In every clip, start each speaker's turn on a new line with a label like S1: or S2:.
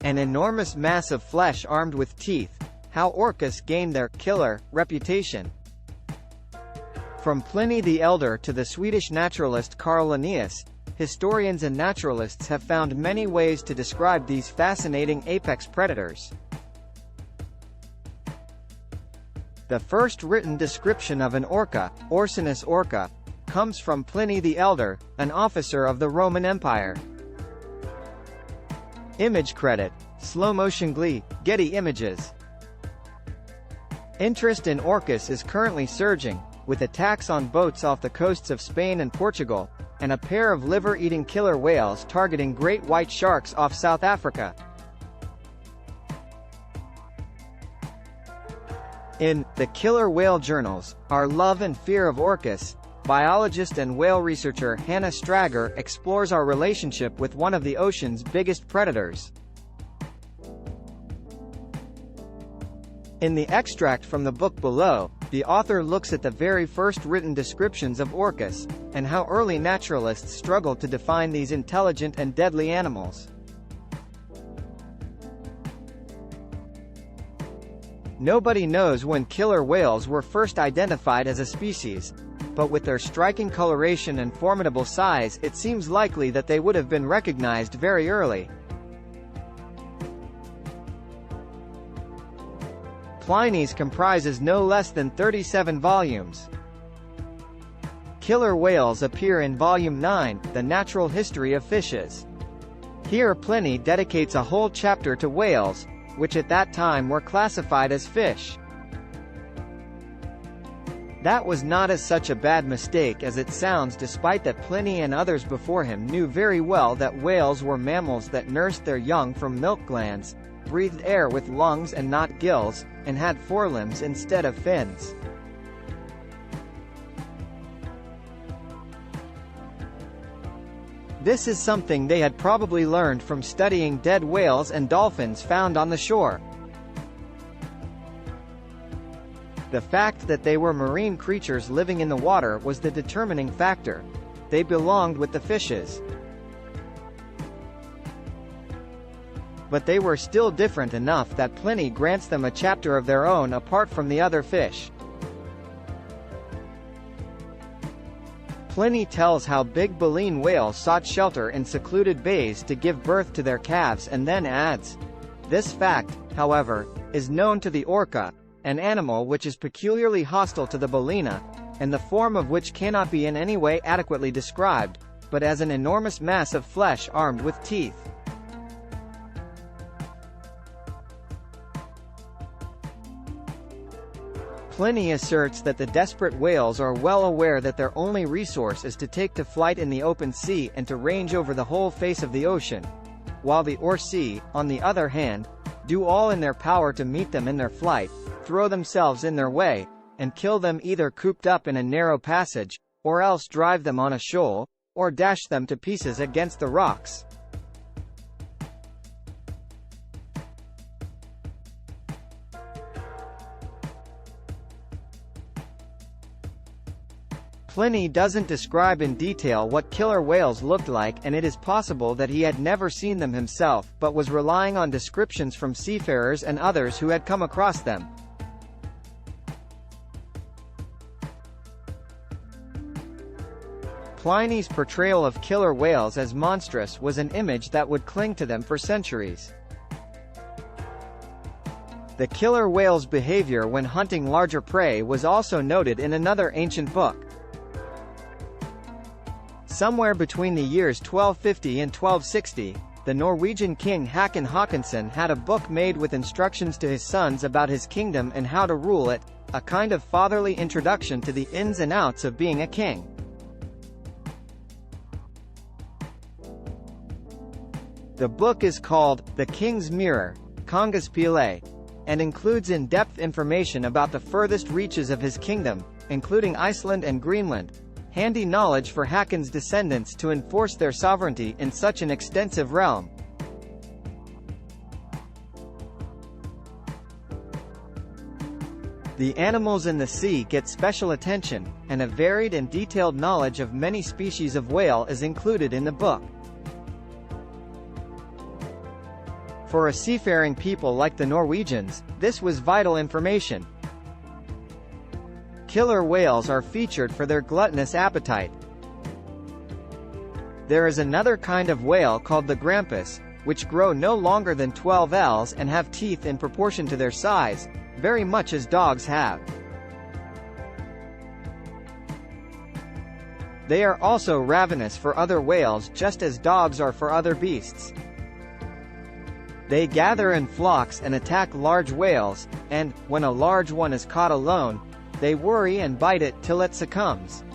S1: an enormous mass of flesh armed with teeth. How orcas gained their killer reputation. From Pliny the Elder to the Swedish naturalist Carl Linnaeus, historians and naturalists have found many ways to describe these fascinating apex predators. The first written description of an orca, Orcinus orca, comes from Pliny the Elder, an officer of the Roman Empire. Image credit: Slow Motion Glee, Getty Images. Interest in orcas is currently surging, with attacks on boats off the coasts of Spain and Portugal, and a pair of liver-eating killer whales targeting great white sharks off South Africa. In The Killer Whale Journals, Our Love and Fear of Orcas, biologist and whale researcher Hannah Strager explores our relationship with one of the ocean's biggest predators. In the extract from the book below, the author looks at the very first written descriptions of orcas, and how early naturalists struggled to define these intelligent and deadly animals. Nobody knows when killer whales were first identified as a species, but with their striking coloration and formidable size, it seems likely that they would have been recognized very early. Pliny's comprises no less than 37 volumes. Killer whales appear in Volume 9, The Natural History of Fishes. Here Pliny dedicates a whole chapter to whales, which at that time were classified as fish. That was not as such a bad mistake as it sounds, despite that Pliny and others before him knew very well that whales were mammals that nursed their young from milk glands, breathed air with lungs and not gills, and had forelimbs instead of fins. This is something they had probably learned from studying dead whales and dolphins found on the shore. The fact that they were marine creatures living in the water was the determining factor. They belonged with the fishes. But they were still different enough that Pliny grants them a chapter of their own apart from the other fish. Pliny tells how big baleen whales sought shelter in secluded bays to give birth to their calves, and then adds, "This fact, however, is known to the orca, an animal which is peculiarly hostile to the balena, and the form of which cannot be in any way adequately described, but as an enormous mass of flesh armed with teeth." Pliny asserts that the desperate whales are well aware that their only resource is to take to flight in the open sea and to range over the whole face of the ocean, while the Orci, on the other hand, do all in their power to meet them in their flight, throw themselves in their way, and kill them either cooped up in a narrow passage, or else drive them on a shoal, or dash them to pieces against the rocks. Pliny doesn't describe in detail what killer whales looked like, and it is possible that he had never seen them himself, but was relying on descriptions from seafarers and others who had come across them. Pliny's portrayal of killer whales as monstrous was an image that would cling to them for centuries. The killer whale's behavior when hunting larger prey was also noted in another ancient book. Somewhere between the years 1250 and 1260, the Norwegian king Håkon Håkonsson had a book made with instructions to his sons about his kingdom and how to rule it, a kind of fatherly introduction to the ins and outs of being a king. The book is called The King's Mirror, Kongaspile, and includes in-depth information about the furthest reaches of his kingdom, including Iceland and Greenland. Handy knowledge for Håkon's descendants to enforce their sovereignty in such an extensive realm. The animals in the sea get special attention, and a varied and detailed knowledge of many species of whale is included in the book. For a seafaring people like the Norwegians, this was vital information. Killer whales are featured for their gluttonous appetite. There is another kind of whale called the grampus, which grow no longer than 12 ells and have teeth in proportion to their size, very much as dogs have. They are also ravenous for other whales just as dogs are for other beasts. They gather in flocks and attack large whales, and, when a large one is caught alone, they worry and bite it till it succumbs.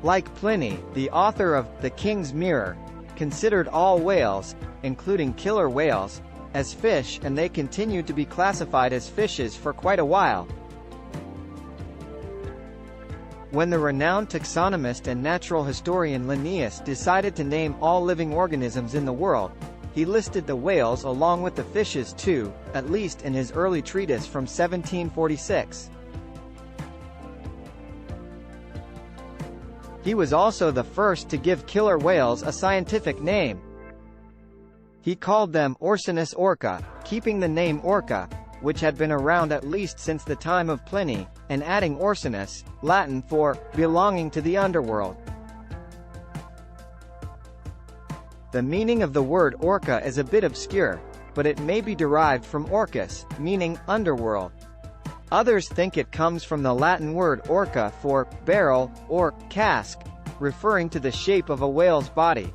S1: Like Pliny, the author of The King's Mirror, considered all whales, including killer whales, as fish, and they continued to be classified as fishes for quite a while. When the renowned taxonomist and natural historian Linnaeus decided to name all living organisms in the world, he listed the whales along with the fishes too, at least in his early treatise from 1746. He was also the first to give killer whales a scientific name. He called them Orcinus orca, keeping the name orca, which had been around at least since the time of Pliny, and adding Orcinus, Latin for belonging to the underworld. The meaning of the word orca is a bit obscure, but it may be derived from orcus, meaning underworld. Others think it comes from the Latin word orca for barrel, or cask, referring to the shape of a whale's body.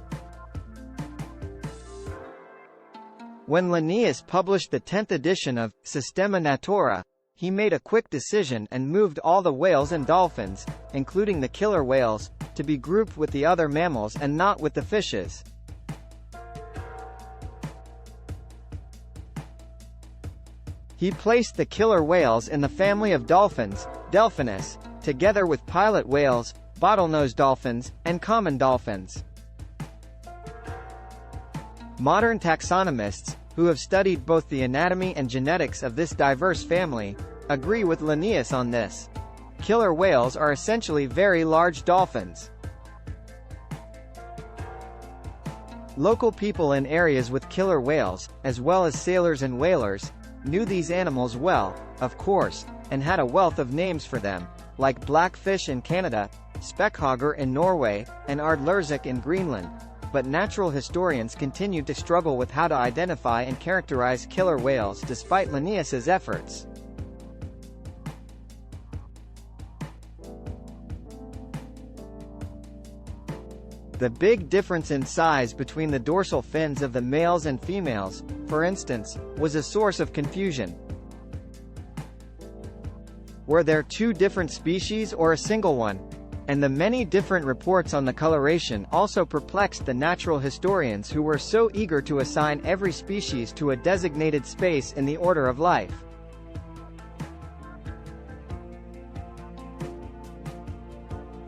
S1: When Linnaeus published the 10th edition of Systema Naturae, he made a quick decision and moved all the whales and dolphins, including the killer whales, to be grouped with the other mammals and not with the fishes. He placed the killer whales in the family of dolphins, Delphinus, together with pilot whales, bottlenose dolphins, and common dolphins. Modern taxonomists, who have studied both the anatomy and genetics of this diverse family, agree with Linnaeus on this. Killer whales are essentially very large dolphins. Local people in areas with killer whales, as well as sailors and whalers, knew these animals well, of course, and had a wealth of names for them, like blackfish in Canada, speckhogger in Norway, and ardlerzik in Greenland. But natural historians continued to struggle with how to identify and characterize killer whales despite Linnaeus's efforts. The big difference in size between the dorsal fins of the males and females, for instance, was a source of confusion. Were there two different species or a single one? And the many different reports on the coloration also perplexed the natural historians who were so eager to assign every species to a designated space in the order of life.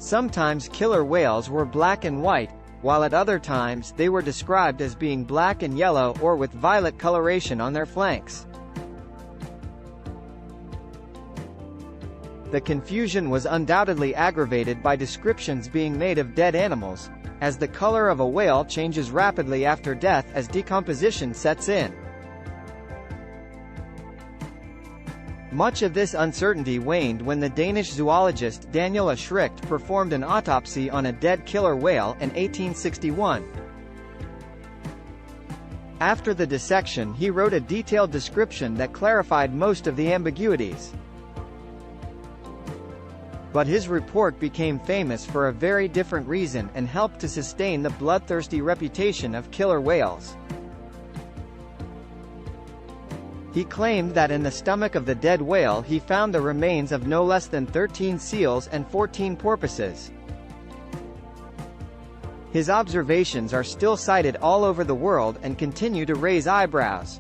S1: Sometimes killer whales were black and white, while at other times they were described as being black and yellow or with violet coloration on their flanks. The confusion was undoubtedly aggravated by descriptions being made of dead animals, as the color of a whale changes rapidly after death as decomposition sets in. Much of this uncertainty waned when the Danish zoologist Daniel Schricht performed an autopsy on a dead killer whale in 1861. After the dissection, he wrote a detailed description that clarified most of the ambiguities. But his report became famous for a very different reason and helped to sustain the bloodthirsty reputation of killer whales. He claimed that in the stomach of the dead whale he found the remains of no less than 13 seals and 14 porpoises. His observations are still cited all over the world and continue to raise eyebrows.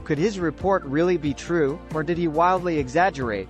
S1: Could his report really be true, or did he wildly exaggerate?